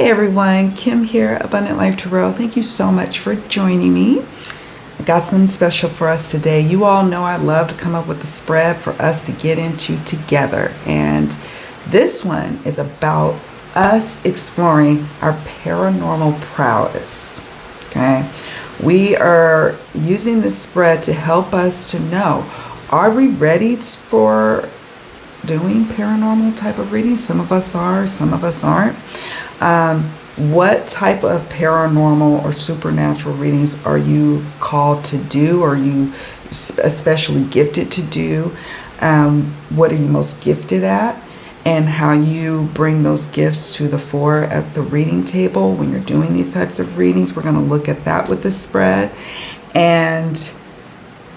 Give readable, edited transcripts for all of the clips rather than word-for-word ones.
everyone, Kim here, Abundant Life Tarot. Thank you so much for joining me. I got something special for us today. You all know I love to come up with a spread for us to get into together. And this one is about us exploring our paranormal prowess. Okay? We are using this spread to help us to know, are we ready for doing paranormal type of readings? Some of us are, some of us aren't. What type of paranormal or supernatural readings are you called to do? Are you especially gifted to do? What are you most gifted at? And how you bring those gifts to the fore at the reading table when you're doing these types of readings. We're going to look at that with this spread. And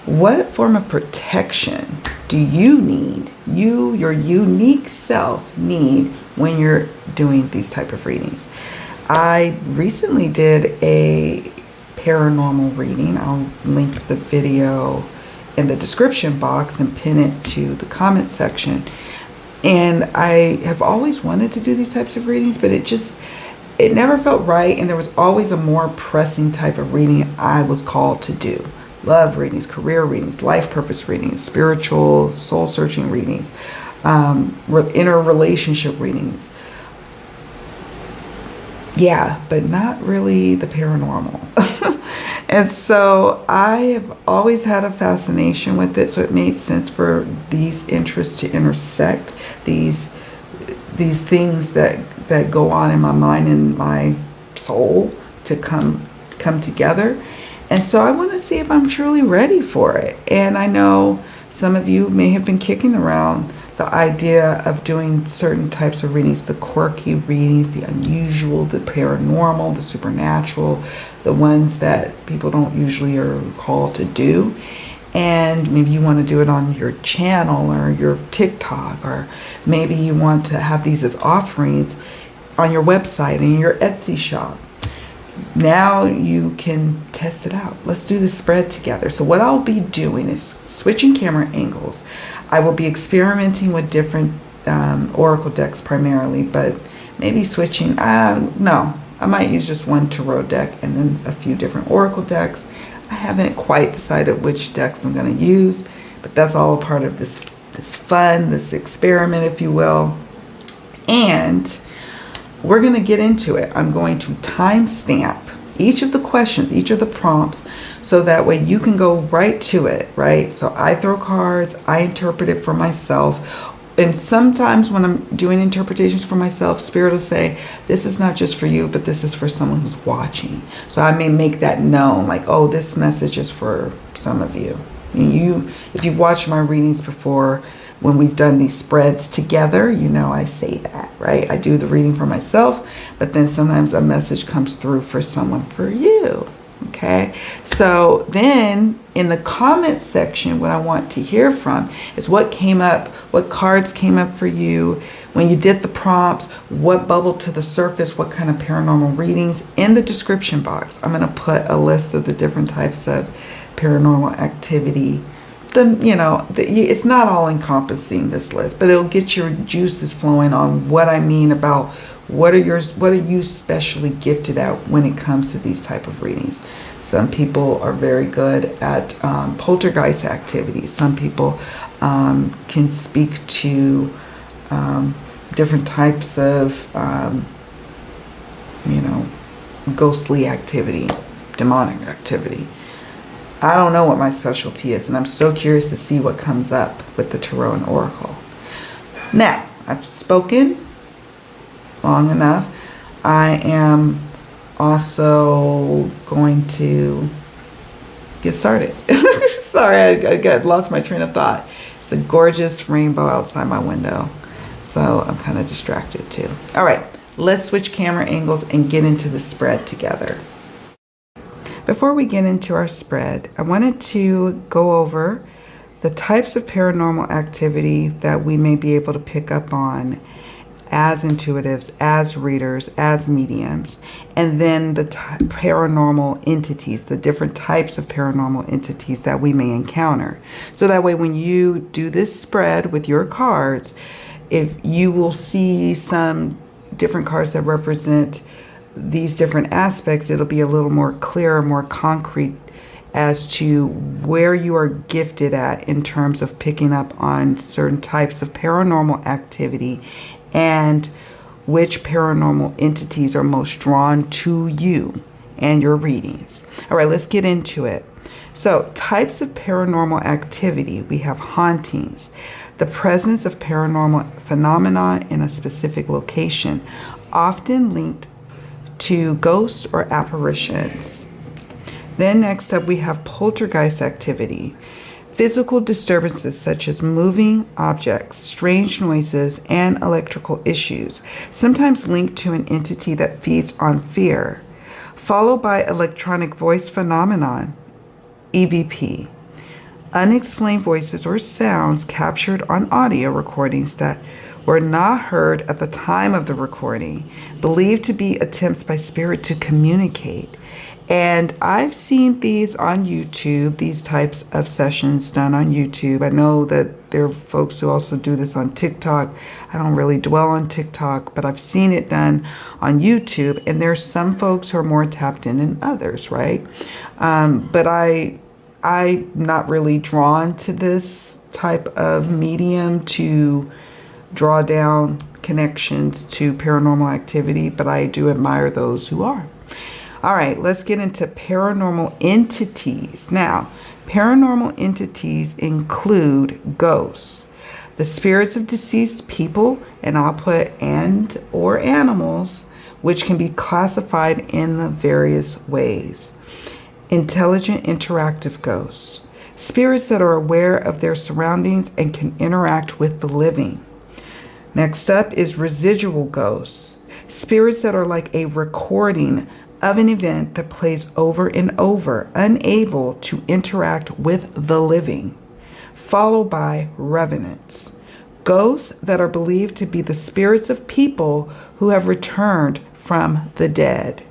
what form of protection do you need, your unique self need, when you're doing these type of readings? I recently did a paranormal reading. I'll link the video in the description box and pin it to the comment section. And I have always wanted to do these types of readings, but it never felt right. And there was always a more pressing type of reading I was called to do. Love readings, career readings, life purpose readings, spiritual, soul searching readings, inner relationship readings. Yeah, but not really the paranormal. And so I have always had a fascination with it. So it made sense for these interests to intersect, these things that go on in my mind and my soul to come together. And so I want to see if I'm truly ready for it. And I know some of you may have been kicking around the idea of doing certain types of readings, the quirky readings, the unusual, the paranormal, the supernatural, the ones that people don't usually are called to do. And maybe you want to do it on your channel or your TikTok, or maybe you want to have these as offerings on your website and your Etsy shop. Now you can test it out. Let's do the spread together. So what I'll be doing is switching camera angles. I will be experimenting with different oracle decks primarily, but maybe switching. No, I might use just one tarot deck and then a few different oracle decks. I haven't quite decided which decks I'm going to use, but that's all a part of this fun, this experiment, if you will. And we're going to get into it. I'm going to timestamp each of the questions, each of the prompts, so that way you can go right to it, right? So I throw cards, I interpret it for myself. And sometimes when I'm doing interpretations for myself, Spirit will say, this is not just for you, but this is for someone who's watching. So I may make that known, like, oh, this message is for some of you. And if you've watched my readings before, when we've done these spreads together, you know I say that, right? I do the reading for myself, but then sometimes a message comes through for someone for you, okay? So then in the comment section, what I want to hear from is what came up, what cards came up for you when you did the prompts, what bubbled to the surface, what kind of paranormal readings. In the description box, I'm going to put a list of the different types of paranormal activity. It's not all encompassing, this list, but it'll get your juices flowing on what I mean about what are you specially gifted at when it comes to these type of readings. Some people are very good at poltergeist activities. Some people can speak to different types of ghostly activity, demonic activity. I don't know what my specialty is, and I'm so curious to see what comes up with the Tarot and Oracle. Now, I've spoken long enough. I am also going to get started. Sorry, I lost my train of thought. It's a gorgeous rainbow outside my window, so I'm kind of distracted too. All right, let's switch camera angles and get into the spread together. Before we get into our spread, I wanted to go over the types of paranormal activity that we may be able to pick up on as intuitives, as readers, as mediums, and then the paranormal entities, the different types of paranormal entities that we may encounter. So that way when you do this spread with your cards, if you will see some different cards that represent these different aspects, it'll be a little more clear, more concrete as to where you are gifted at in terms of picking up on certain types of paranormal activity and which paranormal entities are most drawn to you and your readings. All right, let's get into it. So, types of paranormal activity. We have hauntings, the presence of paranormal phenomena in a specific location, often linked to ghosts or apparitions. Then next up we have poltergeist activity, physical disturbances such as moving objects, strange noises, and electrical issues, sometimes linked to an entity that feeds on fear, followed by electronic voice phenomenon, EVP, unexplained voices or sounds captured on audio recordings that were not heard at the time of the recording, believed to be attempts by spirit to communicate. And I've seen these on YouTube, these types of sessions done on YouTube. I know that there are folks who also do this on TikTok. I don't really dwell on TikTok, but I've seen it done on YouTube. And there's some folks who are more tapped in than others, right? But I'm not really drawn to this type of medium to draw down connections to paranormal activity, but I do admire those who are. All right, let's get into paranormal entities. Now, paranormal entities include ghosts, the spirits of deceased people, and I'll put and or animals, which can be classified in the various ways. Intelligent interactive ghosts, spirits that are aware of their surroundings and can interact with the living. Next up is residual ghosts, spirits that are like a recording of an event that plays over and over, unable to interact with the living, followed by revenants, ghosts that are believed to be the spirits of people who have returned from the dead.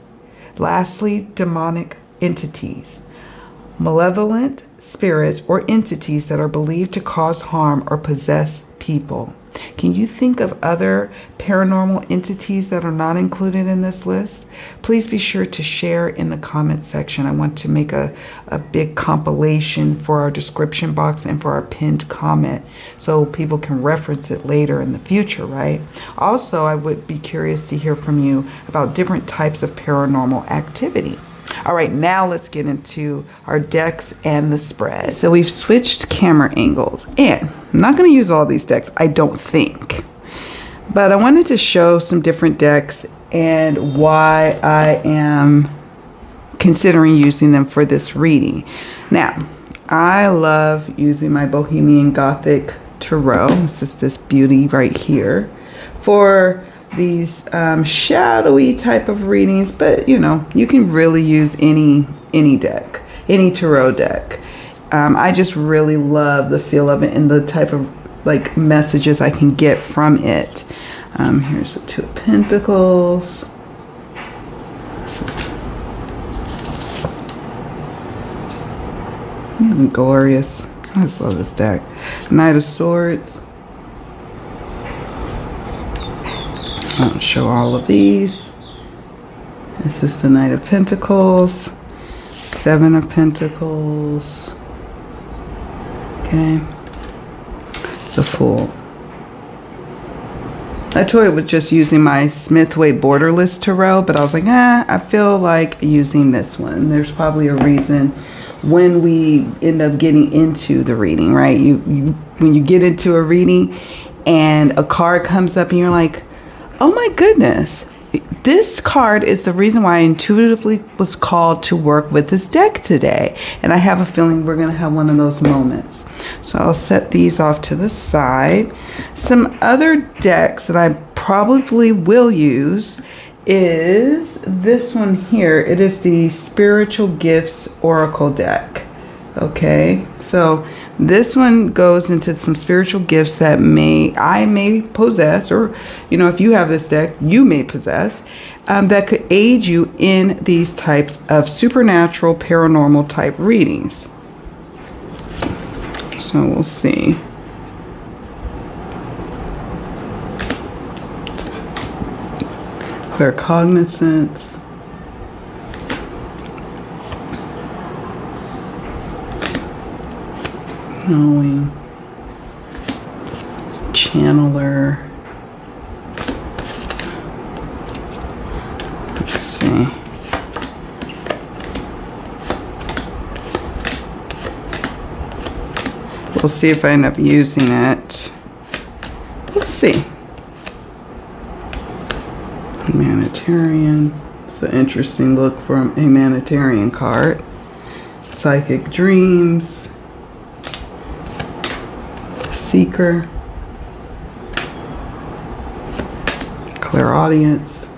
Lastly, demonic entities, malevolent spirits or entities that are believed to cause harm or possess people. Can you think of other paranormal entities that are not included in this list? Please be sure to share in the comment section. I want to make a big compilation for our description box and for our pinned comment so people can reference it later in the future, right? Also, I would be curious to hear from you about different types of paranormal activity. All right, now let's get into our decks and the spread. So we've switched camera angles, and I'm not going to use all these decks, I don't think. But I wanted to show some different decks and why I am considering using them for this reading. Now, I love using my Bohemian Gothic Tarot. This is this beauty right here for these shadowy type of readings, but you know, you can really use any deck, any tarot deck. I just really love the feel of it and the type of like messages I can get from it. Here's the Two of Pentacles. This is glorious. I just love this deck. Knight of Swords. I'll show all of these. This is the Knight of Pentacles, Seven of Pentacles, okay, the Fool. I toyed with just using my Smithway Borderless Tarot, but I was like, I feel like using this one. There's probably a reason when we end up getting into the reading, right? When you get into a reading and a card comes up and you're like, oh my goodness, this card is the reason why I intuitively was called to work with this deck today. And I have a feeling we're going to have one of those moments. So I'll set these off to the side. Some other decks that I probably will use is this one here. It is the Spiritual Gifts Oracle deck. Okay, so this one goes into some spiritual gifts that I may possess, or you know, if you have this deck, you may possess, that could aid you in these types of supernatural, paranormal type readings. So we'll see. claircognizance, knowing, channeler. Let's see. We'll see if I end up using it. We'll see. Humanitarian. It's an interesting look for a humanitarian card. Psychic dreams. Seeker. Clairaudience.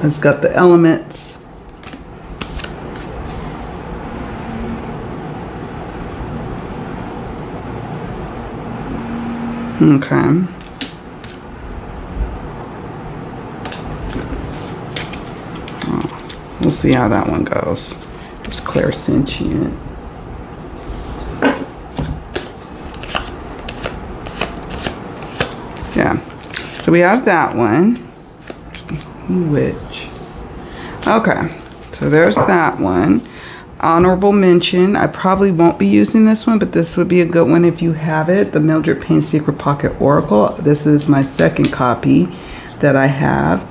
It's got the elements. Okay. We'll see how that one goes. It's clairsentient. Yeah. So we have that one. Which. Okay. So there's that one. Honorable mention. I probably won't be using this one, but this would be a good one if you have it. The Mildred Payne Secret Pocket Oracle. This is my second copy that I have.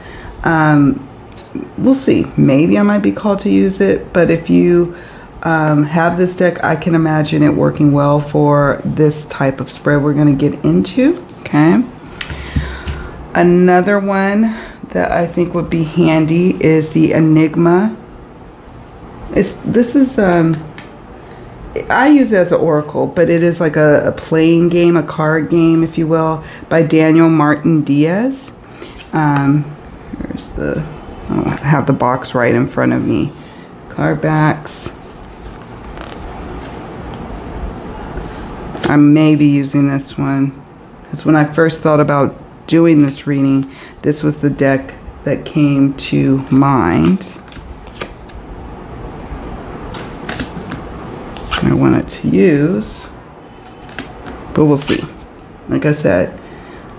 We'll see. Maybe I might be called to use it, but if you have this deck, I can imagine it working well for this type of spread we're going to get into. Okay. Another one that I think would be handy is the Enigma. This is I use it as an oracle, but it is like a playing game, a card game, if you will, by Daniel Martin Diaz. Here's the, I have the box right in front of me. Card backs. I may be using this one because when I first thought about doing this reading, this was the deck that came to mind. I wanted to use, but we'll see. Like I said,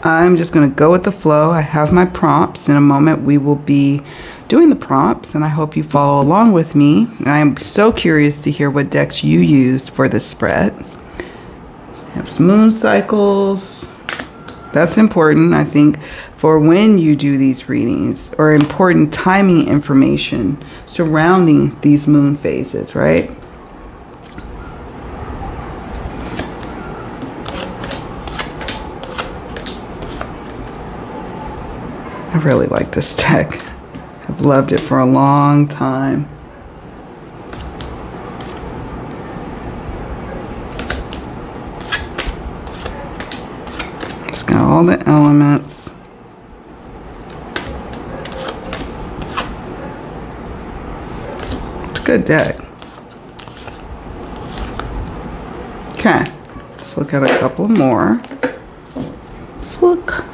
I'm just going to go with the flow. I have my prompts. In a moment, we will be doing the prompts, and I hope you follow along with me. I am so curious to hear what decks you used for this spread. I have some moon cycles. That's important, I think, for when you do these readings, or important timing information surrounding these moon phases, right? I really like this deck. I've loved it for a long time. It's got all the elements. It's a good deck. Okay, let's look at a couple more. Let's look.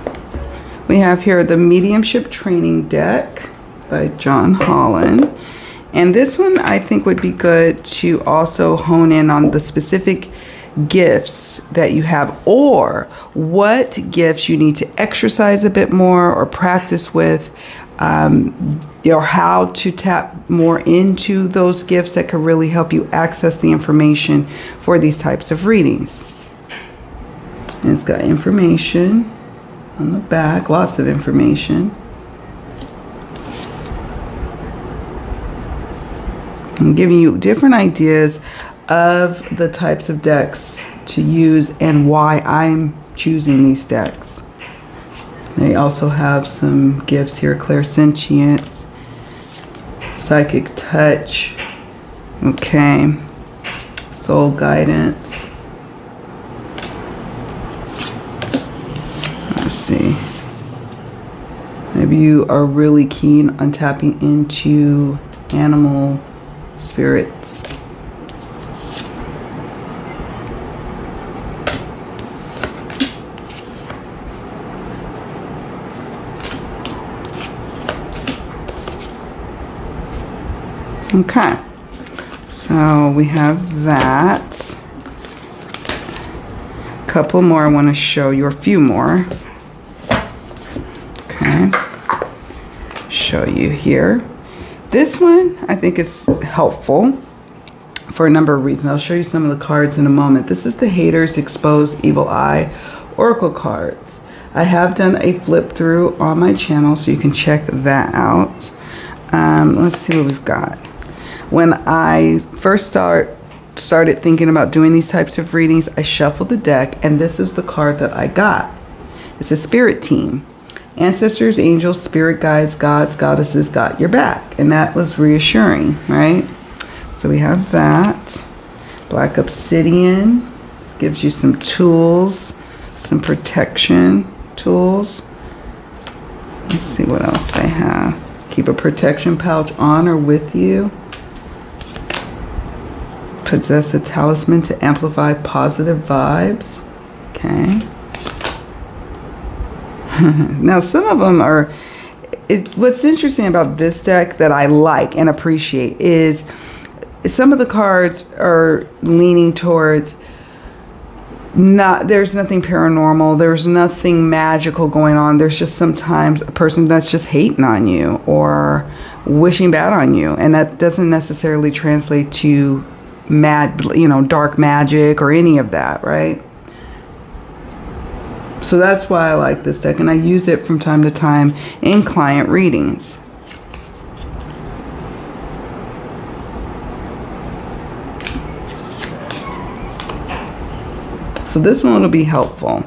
We have here the Mediumship Training Deck by John Holland. And this one I think would be good to also hone in on the specific gifts that you have, or what gifts you need to exercise a bit more or practice with, or how to tap more into those gifts that could really help you access the information for these types of readings. And it's got information on the back, lots of information. I'm giving you different ideas of the types of decks to use and why I'm choosing these decks. They also have some gifts here: clairsentience, psychic touch, okay, soul guidance. Let's see. Maybe you are really keen on tapping into animal spirits. Okay, so we have that. A couple more I want to show you, or a few more. show you here. This one I think is helpful for a number of reasons. I'll show you some of the cards in a moment. This is the Haters Exposed Evil Eye Oracle cards. I have done a flip through on my channel, so you can check that out. Let's see what we've got. When I first started thinking about doing these types of readings, I shuffled the deck, and this is the card that I got. It's a spirit team. Ancestors, angels, spirit guides, gods, goddesses got your back. And that was reassuring, right? So we have that. Black obsidian. This gives you some tools, some protection tools. Let's see what else they have. Keep a protection pouch on or with you. Possess a talisman to amplify positive vibes. Okay. Now, some of them are... what's interesting about this deck that I like and appreciate is some of the cards are leaning towards... there's nothing paranormal, there's nothing magical going on. There's just sometimes a person that's just hating on you or wishing bad on you, and that doesn't necessarily translate to dark magic or any of that, right? So that's why I like this deck, and I use it from time to time in client readings. So this one will be helpful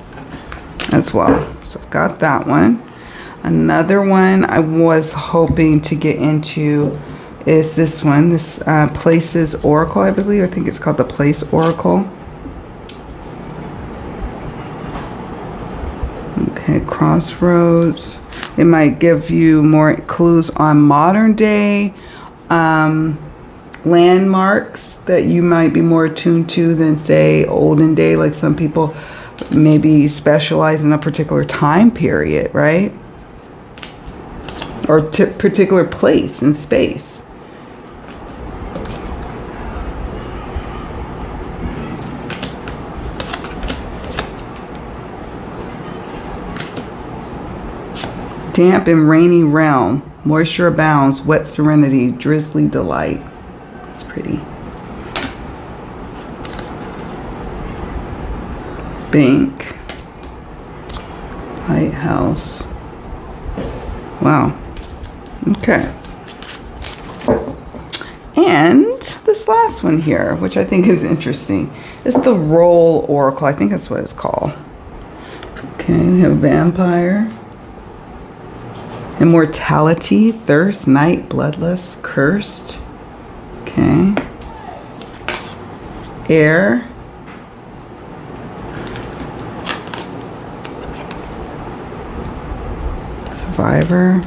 as well. So I've got that one. Another one I was hoping to get into is this one. This Places Oracle, I believe. I think it's called the Place Oracle. Okay, Crossroads. It might give you more clues on modern day landmarks that you might be more attuned to than, say, olden day. Like some people maybe specialize in a particular time period, right? Or particular place and space. Damp and rainy realm. Moisture abounds. Wet serenity. Drizzly delight. That's pretty. Bank. Lighthouse. Wow. Okay. And this last one here, which I think is interesting, is the Roll Oracle. I think that's what it's called. Okay, we have Vampire. Immortality, Thirst, Night, Bloodless, Cursed. Okay. Air. Survivor.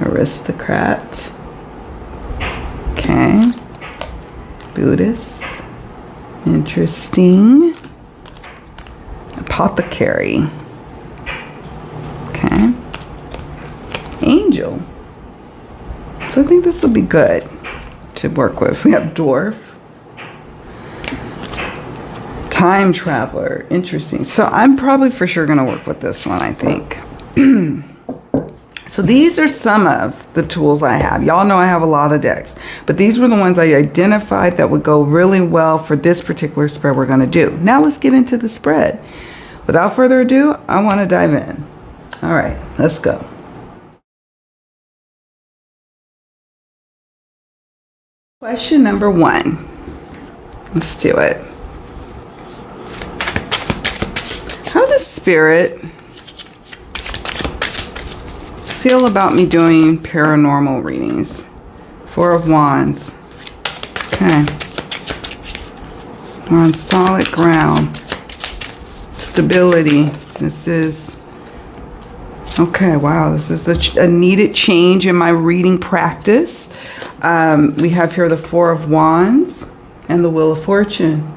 Aristocrat. Okay. Buddhist. Interesting. Apothecary. Okay. Angel. So I think this will be good to work with. We have Dwarf. Time Traveler. Interesting. So I'm probably for sure going to work with this one, I think. So these are some of the tools I have. Y'all know I have a lot of decks, but these were the ones I identified that would go really well for this particular spread we're going to do. Now let's get into the spread. Without further ado, I want to dive in. All right, let's go. Question number 1. Let's do it. How does Spirit feel about me doing paranormal readings? 4 of Wands. Okay. We're on solid ground. Stability. This is... Okay, wow. This is a needed change in my reading practice. We have here the 4 of Wands and the Wheel of Fortune.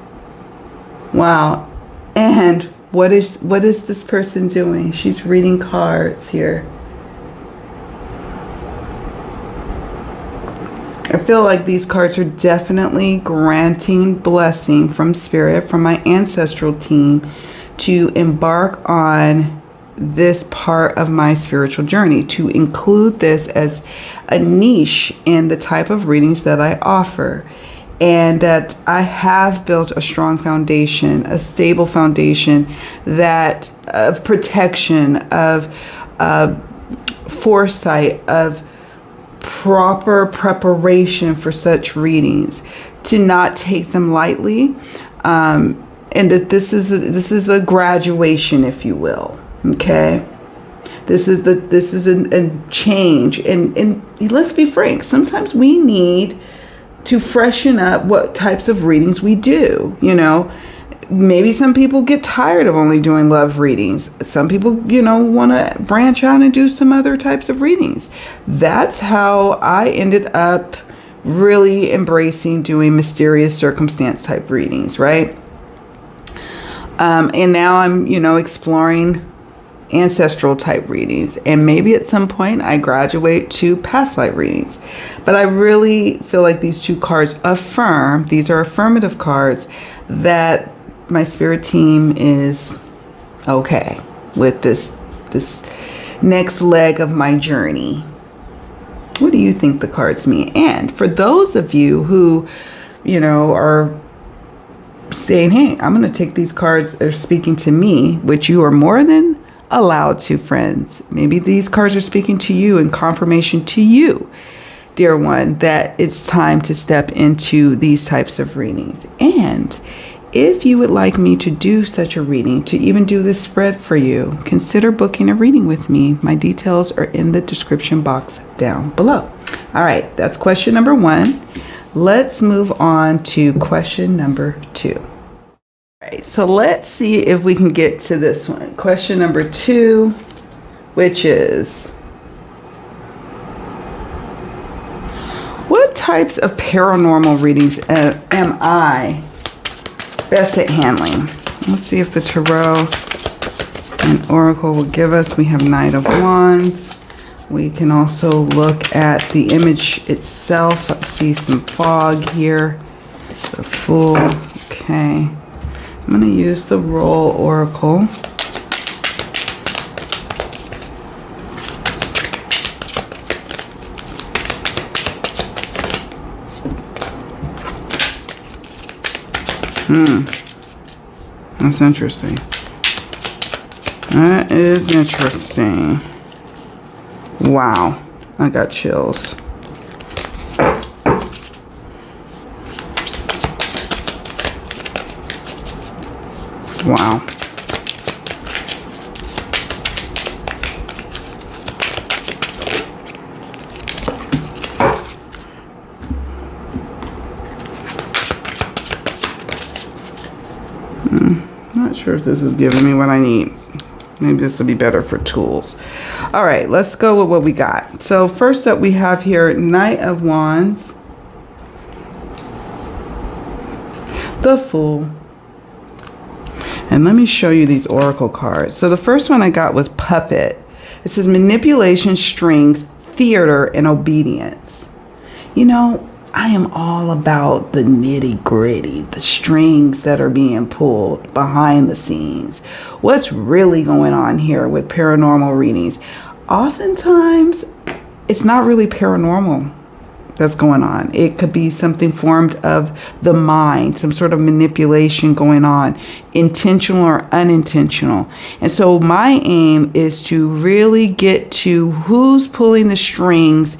Wow. And what is this person doing? She's reading cards here. I feel like these cards are definitely granting blessing from Spirit, from my ancestral team, to embark on this part of my spiritual journey, to include this as a niche in the type of readings that I offer. And that I have built a strong foundation, a stable foundation that of protection, of foresight, of proper preparation for such readings, to not take them lightly, and that this is a graduation, if you will. Okay, this is a change, and let's be frank. Sometimes we need to freshen up what types of readings we do. You know, maybe some people get tired of only doing love readings. Some people, want to branch out and do some other types of readings. That's how I ended up really embracing doing mysterious circumstance type readings, right? And now I'm, exploring ancestral type readings, and maybe at some point I graduate to past life readings. But I really feel like these two cards affirm, these are affirmative cards, that my spirit team is okay with this next leg of my journey. What do you think the cards mean? And for those of you who, are saying, hey, I'm going to take these cards, they're speaking to me, which you are more than allowed to, friends. Maybe these cards are speaking to you in confirmation to you, dear one, that it's time to step into these types of readings. And if you would like me to do such a reading, to even do this spread for you, consider booking a reading with me. My details are in the description box down below. All right, that's question number 1. Let's move on to question number 2. All right, so let's see if we can get to this one. Question number 2, which is, what types of paranormal readings am I best at handling? Let's see if the Tarot and Oracle will give us. We have Knight of Wands. We can also look at the image itself. Let's see some fog here. The Fool. Okay. I'm going to use the Roll Oracle. That's interesting. That is interesting. Wow. I got chills. Wow. Not sure if this is giving me what I need. Maybe this will be better for tools. All right, let's go with what we got. So first up we have here Knight of Wands, the Fool. And let me show you these oracle cards. So the first one I got was Puppet. It says manipulation, strings, theater, and obedience. I am all about the nitty gritty, the strings that are being pulled behind the scenes. What's really going on here with paranormal readings? Oftentimes, it's not really paranormal that's going on. It could be something formed of the mind, some sort of manipulation going on, intentional or unintentional. And so my aim is to really get to who's pulling the strings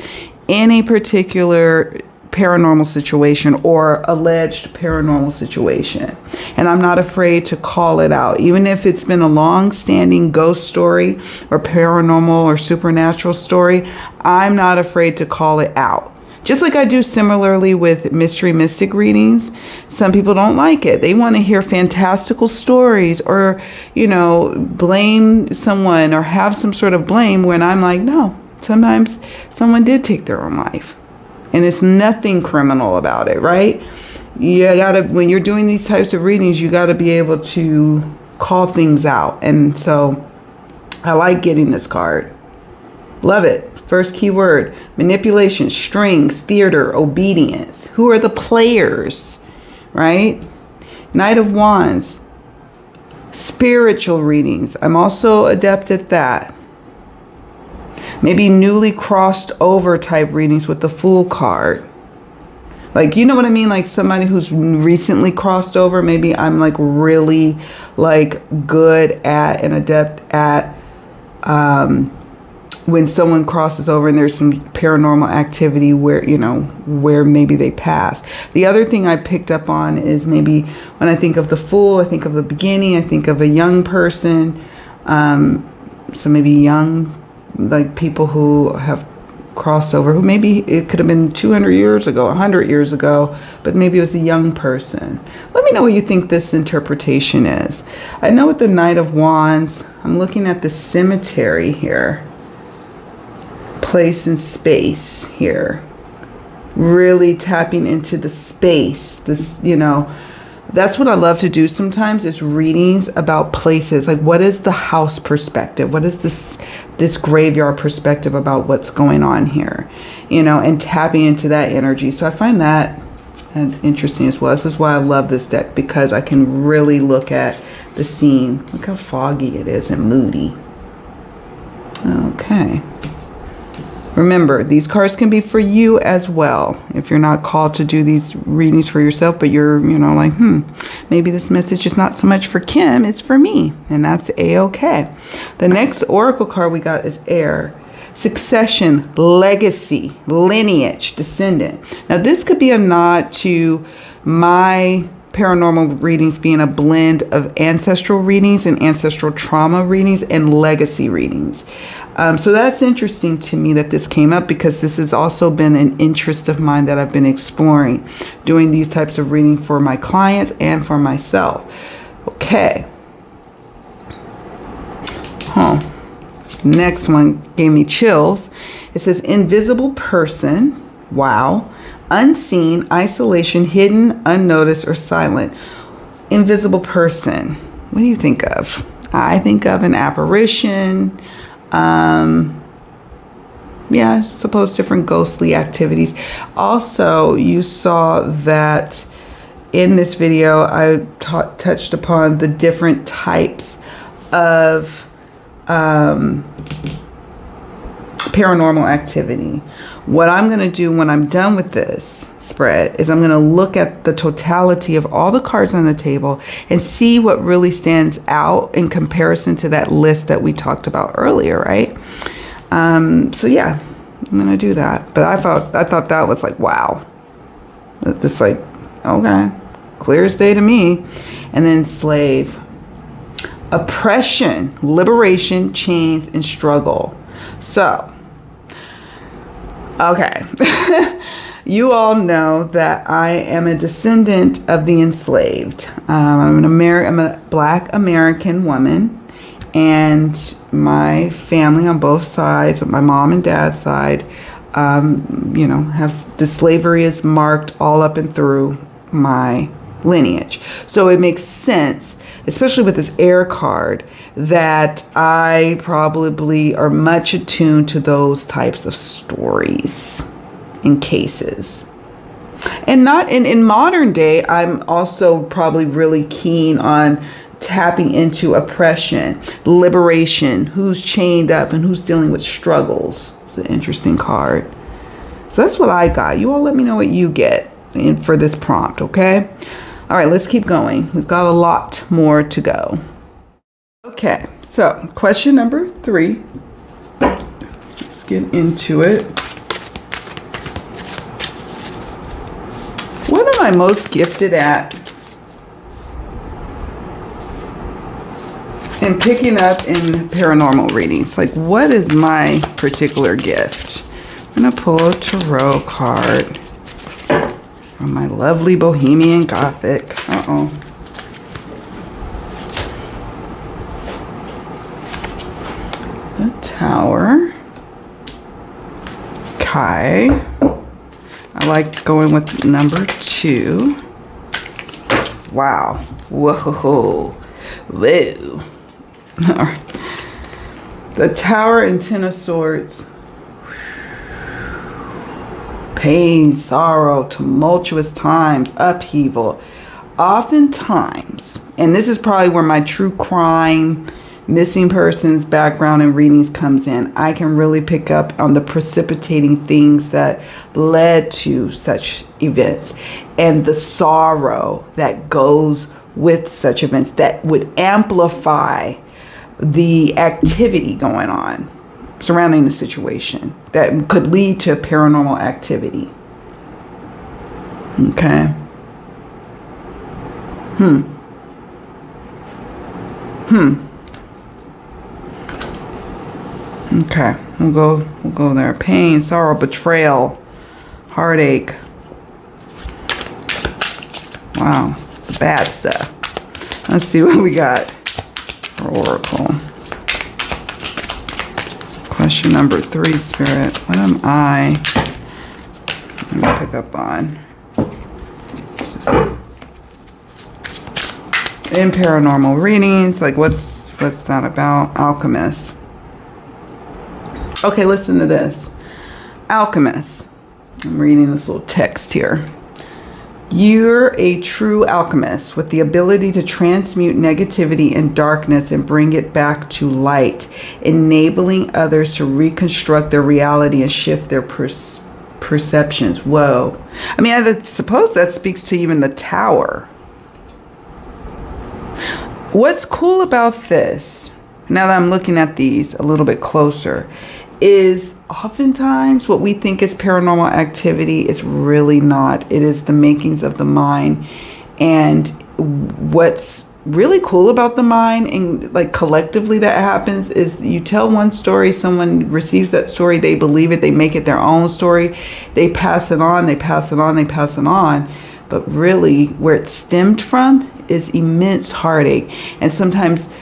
in a particular paranormal situation or alleged paranormal situation. And I'm not afraid to call it out. Even if it's been a long-standing ghost story or paranormal or supernatural story, I'm not afraid to call it out. Just like I do similarly with mystery mystic readings. Some people don't like it. They want to hear fantastical stories or, blame someone or have some sort of blame, when I'm like, no, sometimes someone did take their own life. And it's nothing criminal about it, right? When you're doing these types of readings, you gotta be able to call things out. And so I like getting this card. Love it. First keyword, manipulation, strings, theater, obedience. Who are the players, right? Knight of Wands. Spiritual readings. I'm also adept at that. Maybe newly crossed over type readings with the Fool card. Like, you know what I mean? Like somebody who's recently crossed over. Maybe I'm like really like good at and adept at when someone crosses over and there's some paranormal activity where, you know, where maybe they pass. The other thing I picked up on is maybe when I think of the Fool, I think of the beginning, I think of a young person. So maybe young, like people who have crossed over, who maybe it could have been 200 years ago, 100 years ago, but maybe it was a young person. Let me know what you think this interpretation is. I know with the Knight of Wands, I'm looking at the cemetery here. Place and space here. Really tapping into the space. This, you know, that's what I love to do sometimes, is readings about places. Like, what is the house perspective? What is this graveyard perspective about what's going on here? You know, and tapping into that energy. So I find that interesting as well. This is why I love this deck, because I can really look at the scene. Look how foggy it is and moody. Okay. Remember, these cards can be for you as well. If you're not called to do these readings for yourself, but you're, you know, like, maybe this message is not so much for Kim, it's for me. And that's A-okay. The next oracle card we got is air. Succession, legacy, lineage, descendant. Now, this could be a nod to my paranormal readings being a blend of ancestral readings and ancestral trauma readings and legacy readings. So that's interesting to me that this came up, because this has also been an interest of mine that I've been exploring, doing these types of reading for my clients and for myself. Okay. Next one gave me chills. It says invisible person. Wow. Unseen, isolation, hidden, unnoticed, or silent. Invisible person. What do you think of? I think of an apparition. Yeah, I suppose different ghostly activities. Also, you saw that in this video, I touched upon the different types of paranormal activity. What I'm going to do when I'm done with this spread is I'm going to look at the totality of all the cards on the table and see what really stands out in comparison to that list that we talked about earlier, right? So yeah, I'm going to do that. But I thought that was like, wow. Just like, okay, clear as day to me. And then slave. Oppression, liberation, chains, and struggle. So, okay. You all know that I am a descendant of the enslaved. I'm a Black American woman, and my family on both sides, my mom and dad's side, you know, have the slavery is marked all up and through my lineage. So it makes sense, especially with this air card, that I probably are much attuned to those types of stories and cases. And not in modern day, I'm also probably really keen on tapping into oppression, liberation, who's chained up and who's dealing with struggles. It's an interesting card. So that's what I got. You all let me know what you get for this prompt, okay? All right, let's keep going. We've got a lot more to go. Okay, so question number 3. Let's get into it. What am I most gifted at in picking up in paranormal readings? Like, what is my particular gift? I'm going to pull a tarot card from my lovely Bohemian Gothic. The Tower. Okay. I like going with number 2. Wow. Whoa. Whoa. The Tower and 10 of Swords. Pain, sorrow, tumultuous times, upheaval. oftentimes, and this is probably where my true crime, missing persons background and readings comes in, I can really pick up on the precipitating things that led to such events and the sorrow that goes with such events that would amplify the activity going on surrounding the situation that could lead to paranormal activity. Okay. Okay, we'll go there. Pain, sorrow, betrayal, heartache. Wow, the bad stuff. Let's see what we got for Oracle. Question number 3, Spirit. What am I? Let me pick up on. This is in paranormal readings. Like, what's that about? Alchemist. Okay, listen to this. Alchemist. I'm reading this little text here. You're a true alchemist with the ability to transmute negativity and darkness and bring it back to light, enabling others to reconstruct their reality and shift their perceptions. Whoa. I mean, I suppose that speaks to even the tower. What's cool about this, now that I'm looking at these a little bit closer, is oftentimes what we think is paranormal activity is really not. It is the makings of the mind. And what's really cool about the mind and like collectively that happens is you tell one story, someone receives that story, they believe it, they make it their own story, they pass it on, they pass it on, they pass it on. But really where it stemmed from is immense heartache. And sometimes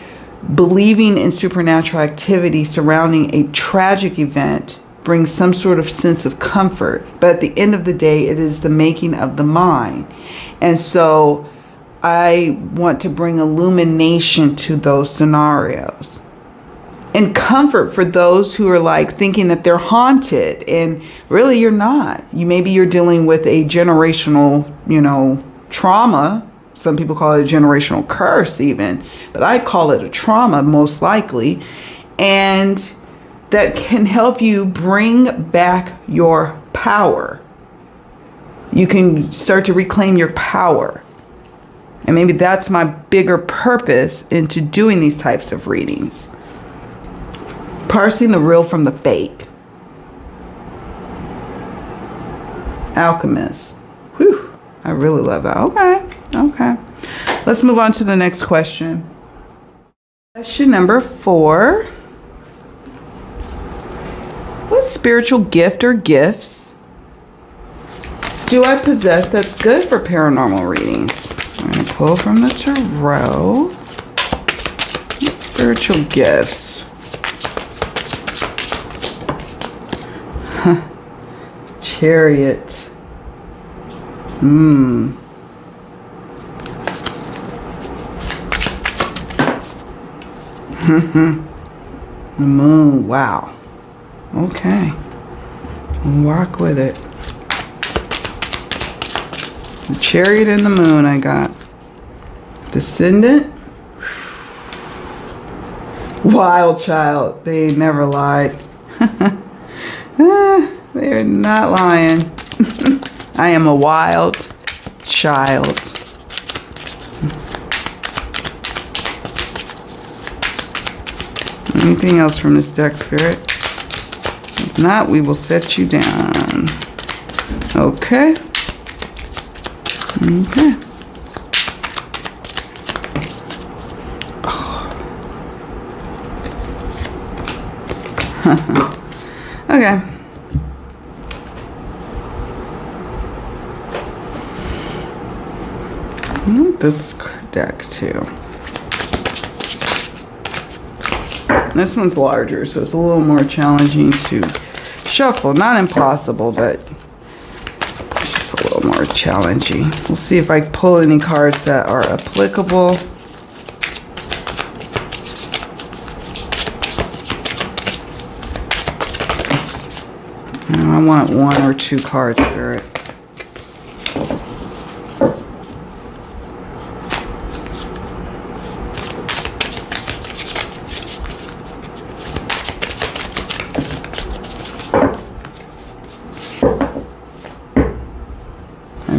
believing in supernatural activity surrounding a tragic event brings some sort of sense of comfort. But at the end of the day, it is the making of the mind. And so I want to bring illumination to those scenarios and comfort for those who are like thinking that they're haunted. And really you're not. Maybe you're dealing with a generational, trauma. Some people call it a generational curse even, but I call it a trauma most likely. And that can help you bring back your power. You can start to reclaim your power. And maybe that's my bigger purpose into doing these types of readings. Parsing the real from the fake. Alchemist. Whew. I really love that. Okay. Let's move on to the next question. Question number 4. What spiritual gift or gifts do I possess that's good for paranormal readings? I'm going to pull from the tarot. What spiritual gifts? Chariot. The moon. Wow. Okay. Walk with it. The chariot and the moon I got. Descendant. Wild child. They ain't never lied. They're not lying. I am a wild child. Anything else from this deck, Spirit? If not, we will set you down. Okay. Okay. Okay. This deck too. This one's larger, so it's a little more challenging to shuffle. Not impossible, but it's just a little more challenging. We'll see if I pull any cards that are applicable. I want 1 or 2 cards, Spirit.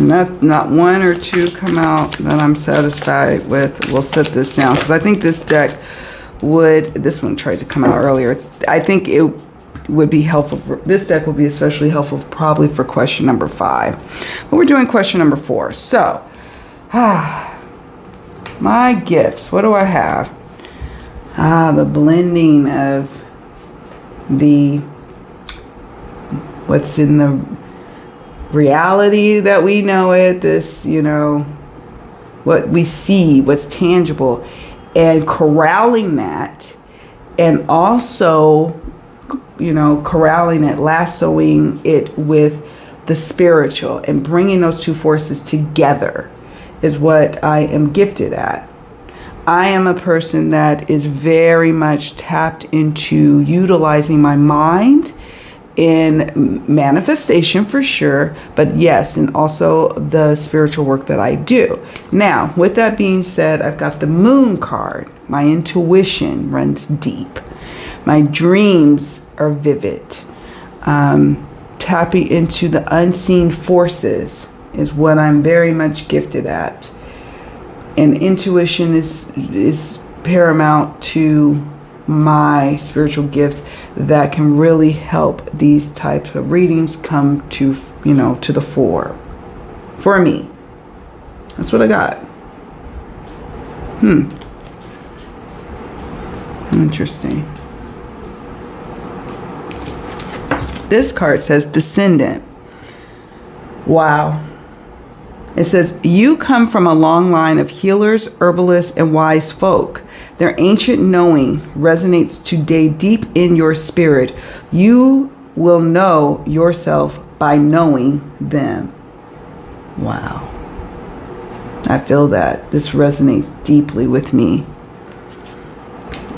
not one or two come out that I'm satisfied with. We'll set this down because I think this deck this one tried to come out earlier. I think it would be helpful this deck would be especially helpful probably for question number 5. But we're doing question number 4. So, my gifts. What do I have? The blending of what's in the reality that we know it, this, what we see, what's tangible, and corralling that, and also, corralling it, lassoing it with the spiritual, and bringing those two forces together is what I am gifted at. I am a person that is very much tapped into utilizing my mind in manifestation for sure, but yes, and also the spiritual work that I do. Now, with that being said, I've got the Moon card. My intuition runs deep. My dreams are vivid. Tapping into the unseen forces is what I'm very much gifted at. And intuition is paramount to my spiritual gifts that can really help these types of readings come to the fore for me. That's what I got. Interesting. This card says Descendant. Wow. It says, you come from a long line of healers, herbalists, and wise folk. Their ancient knowing resonates today deep in your spirit. You will know yourself by knowing them. Wow. I feel that. This resonates deeply with me.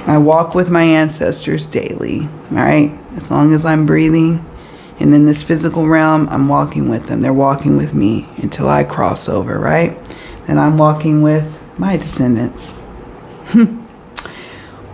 I walk with my ancestors daily, all right? As long as I'm breathing and in this physical realm, I'm walking with them. They're walking with me until I cross over, right? And I'm walking with my descendants.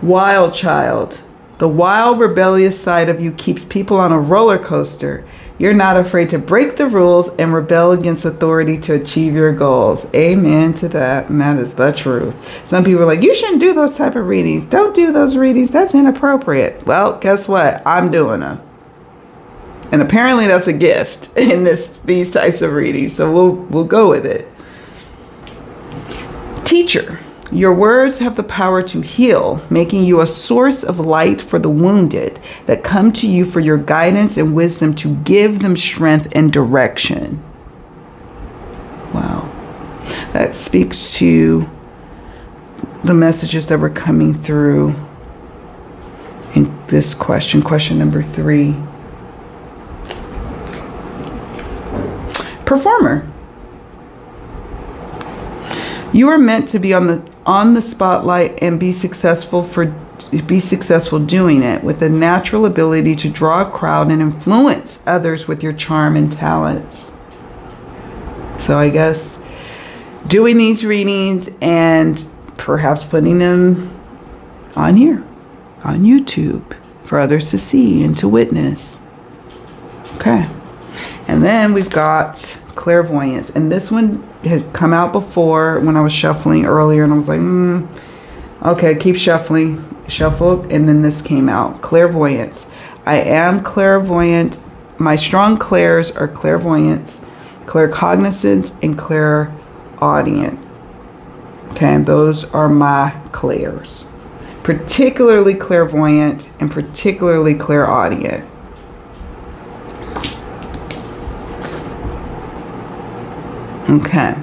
Wild child. The wild, rebellious side of you keeps people on a roller coaster. You're not afraid to break the rules and rebel against authority to achieve your goals. Amen to that. And that is the truth. Some people are like, you shouldn't do those type of readings. Don't do those readings. That's inappropriate. Well, guess what? I'm doing them. And apparently that's a gift in these types of readings. So we'll go with it. Teacher. Your words have the power to heal, making you a source of light for the wounded that come to you for your guidance and wisdom to give them strength and direction. Wow. That speaks to the messages that were coming through in this question number 3. Performer. You are meant to be on the spotlight and be successful doing it with a natural ability to draw a crowd and influence others with your charm and talents. So I guess doing these readings and perhaps putting them on here, on YouTube, for others to see and to witness. Okay. And then we've got clairvoyance. And this one had come out before when I was shuffling earlier, and I was like, okay, keep shuffling. Shuffled, and then this came out. Clairvoyance. I am clairvoyant. My strong clairs are clairvoyance, claircognizance, and clairaudient. Okay, those are my clairs. Particularly clairvoyant and particularly clairaudient. Okay,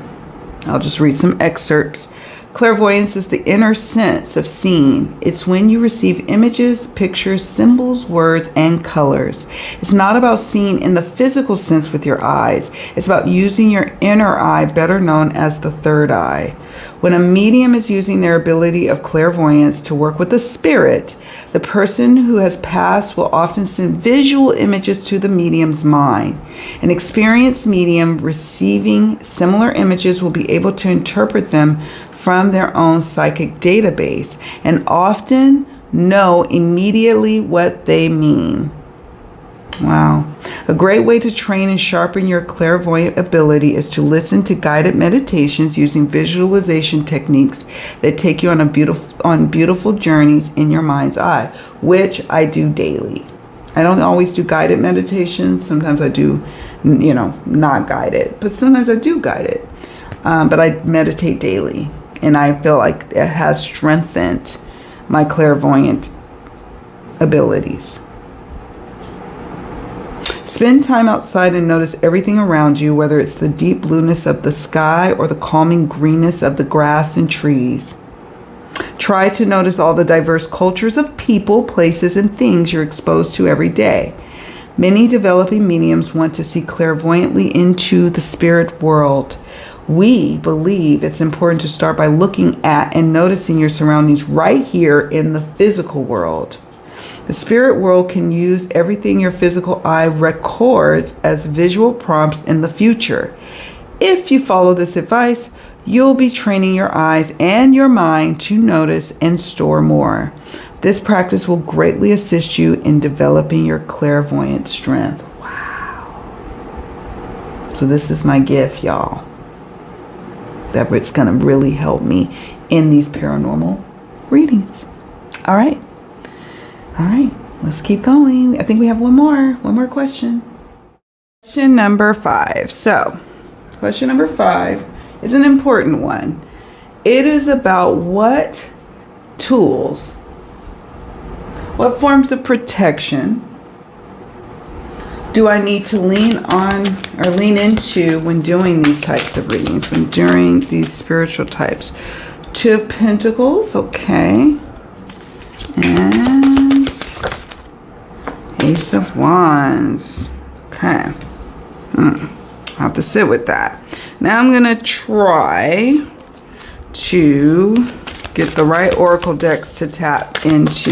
I'll just read some excerpts. Clairvoyance is the inner sense of seeing. It's when you receive images, pictures, symbols, words, and colors. It's not about seeing in the physical sense with your eyes. It's about using your inner eye, better known as the third eye. When a medium is using their ability of clairvoyance to work with the spirit, the person who has passed will often send visual images to the medium's mind. An experienced medium receiving similar images will be able to interpret them from their own psychic database and often know immediately what they mean. Wow. A great way to train and sharpen your clairvoyant ability is to listen to guided meditations using visualization techniques that take you on beautiful journeys in your mind's eye, which I do daily. I don't always do guided meditations. Sometimes I do, not guided, but sometimes I do guided. But I meditate daily, and I feel like it has strengthened my clairvoyant abilities. Spend time outside and notice everything around you, whether it's the deep blueness of the sky or the calming greenness of the grass and trees. Try to notice all the diverse cultures of people, places, and things you're exposed to every day. Many developing mediums want to see clairvoyantly into the spirit world. We believe it's important to start by looking at and noticing your surroundings right here in the physical world. The spirit world can use everything your physical eye records as visual prompts in the future. If you follow this advice, you'll be training your eyes and your mind to notice and store more. This practice will greatly assist you in developing your clairvoyant strength. Wow. So this is my gift, y'all. That it's going to really help me in these paranormal readings. All right. Let's keep going. I think we have one more question. Question number 5. So, question number 5 is an important one. It is about what tools, what forms of protection do I need to lean on or lean into when doing these types of readings, when doing these spiritual types? 2 of Pentacles, okay. And Ace of Wands. Okay. I'll have to sit with that. Now I'm going to try to get the right oracle decks to tap into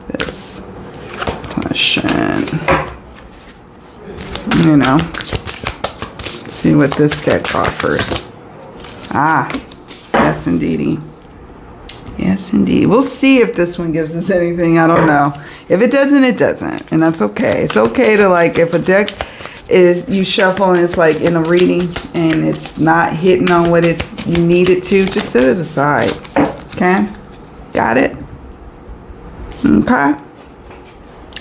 this question. See what this deck offers. Yes, indeedy. Yes, indeed. We'll see if this one gives us anything. I don't know. If it doesn't, it doesn't. And that's okay. It's okay to, if a deck is, you shuffle and it's in a reading and it's not hitting on what you need it to, just set it aside. Okay? Got it? Okay.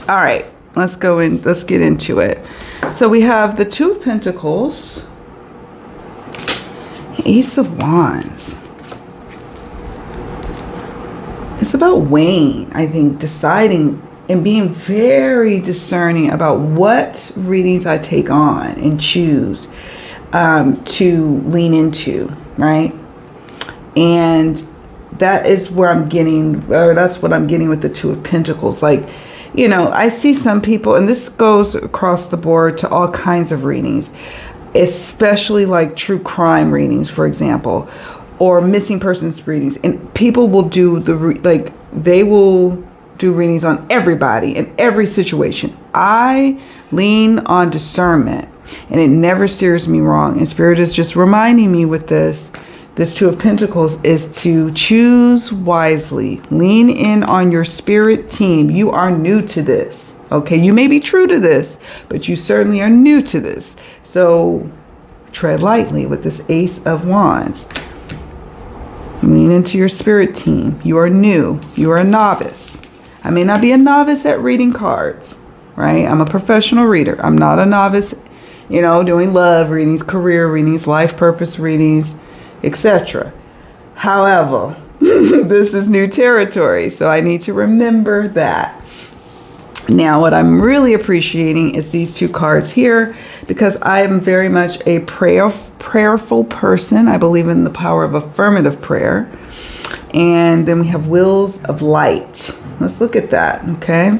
All right. Let's go in. Let's get into it. So we have the 2 of Pentacles. Ace of Wands. It's about weighing, I think, deciding and being very discerning about what readings I take on and choose to lean into, right? And that is where I'm getting, or that's what I'm getting with the 2 of Pentacles. I see some people, and this goes across the board to all kinds of readings, especially true crime readings, for example, or missing persons readings. And people will do they will do readings on everybody in every situation. I lean on discernment, and it never steers me wrong. And Spirit is just reminding me with this 2 of Pentacles is to choose wisely. Lean in on your spirit team. You are new to this. Okay, you may be true to this, but you certainly are new to this. So tread lightly with this Ace of Wands. Lean into your spirit team. You are new. You are a novice. I may not be a novice at reading cards, right? I'm a professional reader. I'm not a novice, doing love readings, career readings, life purpose readings, etc. However, this is new territory, so I need to remember that. Now, what I'm really appreciating is these 2 cards here, because I am very much a prayerful person. I believe in the power of affirmative prayer. And then we have Wheels of Light. Let's look at that, okay?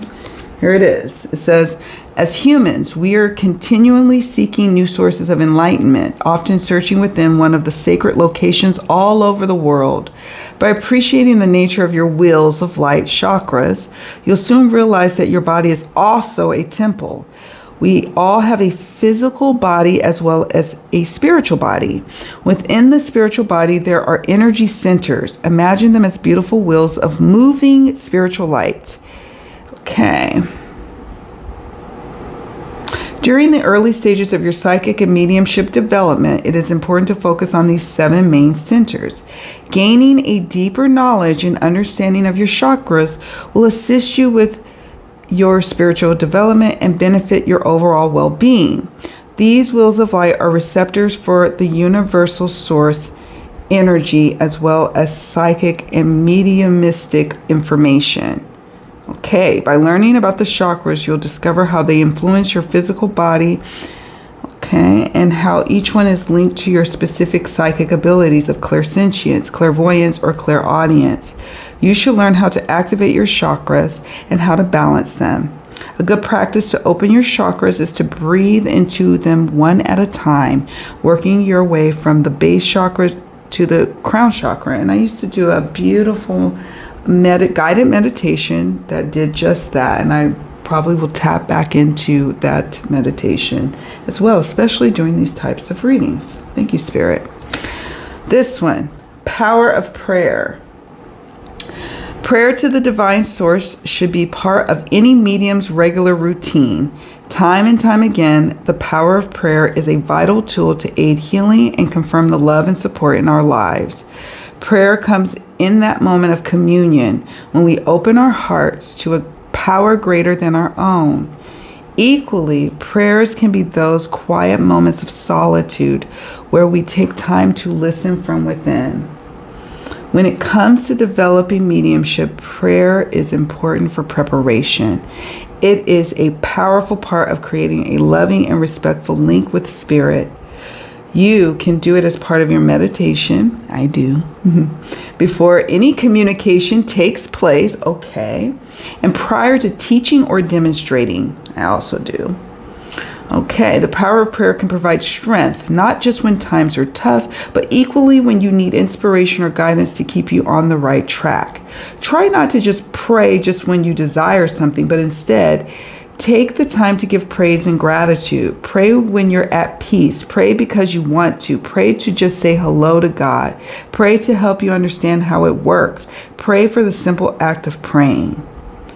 Here it is. It says, as humans, we are continually seeking new sources of enlightenment, often searching within one of the sacred locations all over the world. By appreciating the nature of your wheels of light chakras, you'll soon realize that your body is also a temple. We all have a physical body as well as a spiritual body. Within the spiritual body, there are energy centers. Imagine them as beautiful wheels of moving spiritual light. Okay. During the early stages of your psychic and mediumship development, it is important to focus on these 7 main centers. Gaining a deeper knowledge and understanding of your chakras will assist you with your spiritual development and benefit your overall well-being. These wheels of light are receptors for the universal source energy as well as psychic and mediumistic information. Okay, by learning about the chakras, you'll discover how they influence your physical body, okay, and how each one is linked to your specific psychic abilities of clairsentience, clairvoyance, or clairaudience. You should learn how to activate your chakras and how to balance them. A good practice to open your chakras is to breathe into them one at a time, working your way from the base chakra to the crown chakra. And I used to do a beautiful guided meditation that did just that, and I probably will tap back into that meditation as well, especially during these types of readings. Thank you, Spirit. This one, power of prayer. Prayer to the divine source should be part of any medium's regular routine. Time and time again, the power of prayer is a vital tool to aid healing and confirm the love and support in our lives. Prayer comes in that moment of communion when we open our hearts to a power greater than our own. Equally, prayers can be those quiet moments of solitude where we take time to listen from within. When it comes to developing mediumship, prayer is important for preparation. It is a powerful part of creating a loving and respectful link with Spirit. You can do it as part of your meditation. I do. Before any communication takes place, okay. And prior to teaching or demonstrating, I also do. Okay, the power of prayer can provide strength, not just when times are tough, but equally when you need inspiration or guidance to keep you on the right track. Try not to just pray just when you desire something, but instead, take the time to give praise and gratitude. Pray when you're at peace. Pray because you want to. Pray to just say hello to God. Pray to help you understand how it works. Pray for the simple act of praying.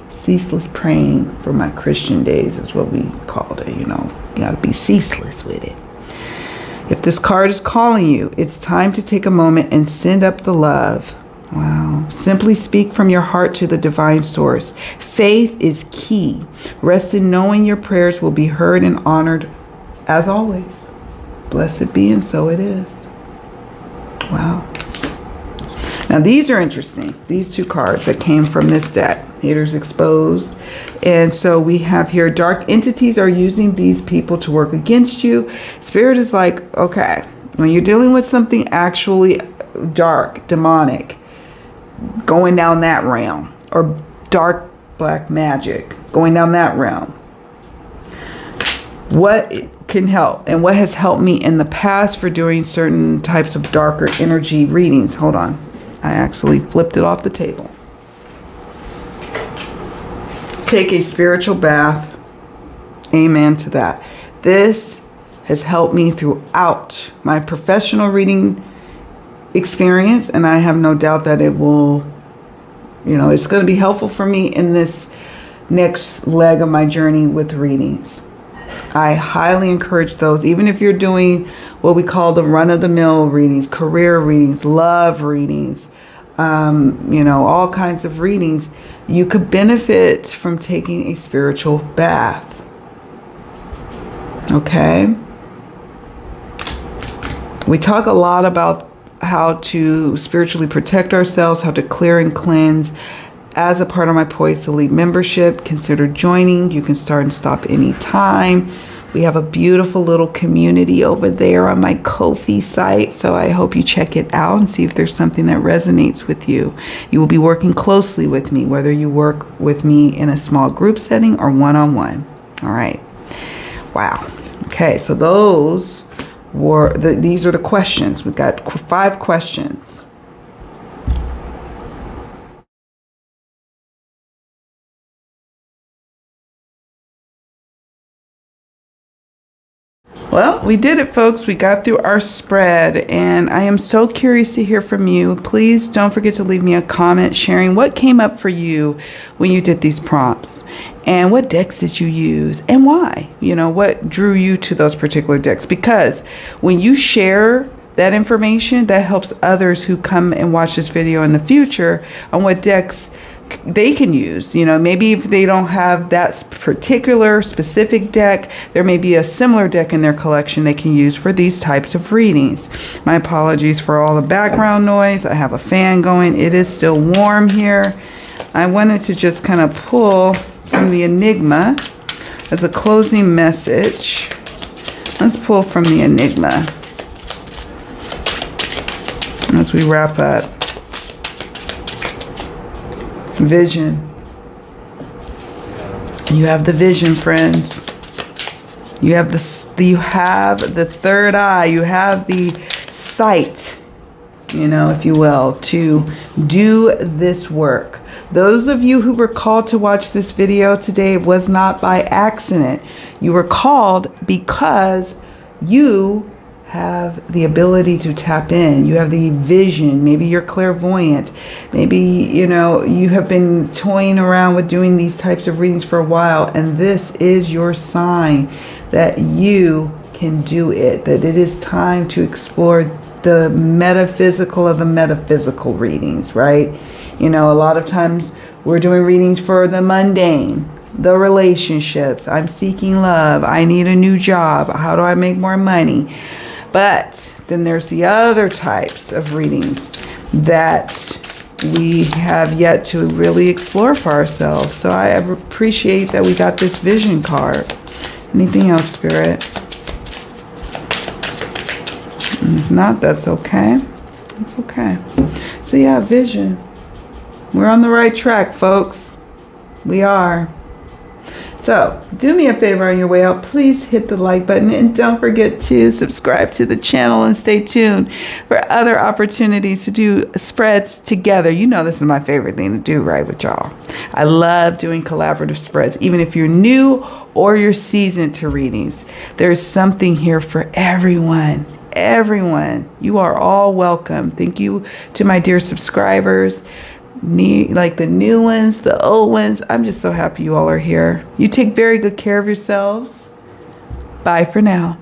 Ceaseless praying for my Christian days is what we called it, you know. You got to be ceaseless with it. If this card is calling you, it's time to take a moment and send up the love. Wow. Simply speak from your heart to the divine source. Faith is key. Rest in knowing your prayers will be heard and honored as always. Blessed be, and so it is. Wow. Now these are interesting. These 2 cards that came from this deck. Haters exposed. And so we have here, dark entities are using these people to work against you. Spirit is like, okay, when you're dealing with something actually dark, demonic, going down that realm, or dark black magic, going down that realm. What can help and what has helped me in the past for doing certain types of darker energy readings. Hold on. I actually flipped it off the table. Take a spiritual bath. Amen to that. This has helped me throughout my professional reading experience, and I have no doubt that it will, it's going to be helpful for me in this next leg of my journey with readings. I highly encourage those, even if you're doing what we call the run-of-the-mill readings, career readings, love readings, all kinds of readings, you could benefit from taking a spiritual bath. Okay? We talk a lot about how to spiritually protect ourselves, how to clear and cleanse. As a part of my Poised to Lead membership, consider joining. You can start and stop anytime. We have a beautiful little community over there on my Ko-fi site, so I hope you check it out and see if there's something that resonates with you. You will be working closely with me, whether you work with me in a small group setting or one-on-one. All right. Wow. Okay, so those were these are the questions. We've got 5 questions. Well, we did it, folks. We got through our spread, and I am so curious to hear from you. Please don't forget to leave me a comment sharing what came up for you when you did these prompts. And what decks did you use and why? You know, what drew you to those particular decks? Because when you share that information, that helps others who come and watch this video in the future on what decks they can use. You know, maybe if they don't have that particular specific deck, there may be a similar deck in their collection they can use for these types of readings. My apologies for all the background noise. I have a fan going. It is still warm here. I wanted to just kind of pull from the Enigma as a closing message. Let's pull from the Enigma as we wrap up. Vision. You have the vision, friends. You have the third eye. You have the sight, you know, if you will, to do this work. Those of you who were called to watch this video today, it was not by accident. You were called because you have the ability to tap in. You have the vision. Maybe you're clairvoyant. Maybe, you know, you have been toying around with doing these types of readings for a while, and this is your sign that you can do it, that it is time to explore the metaphysical of the metaphysical readings, right? You know, a lot of times we're doing readings for the mundane, the relationships. I'm seeking love. I need a new job. How do I make more money? But then there's the other types of readings that we have yet to really explore for ourselves. So I appreciate that we got this vision card. Anything else, Spirit? And if not, that's okay. It's okay. So yeah, vision. We're on the right track, folks. We are. So do me a favor on your way out. Please hit the like button and don't forget to subscribe to the channel and stay tuned for other opportunities to do spreads together. You know, this is my favorite thing to do, right, with y'all. I love doing collaborative spreads, even if you're new or you're seasoned to readings. There's something here for everyone. Everyone. You are all welcome. Thank you to my dear subscribers. Like the new ones, the old ones. I'm just so happy you all are here. You take very good care of yourselves. Bye for now.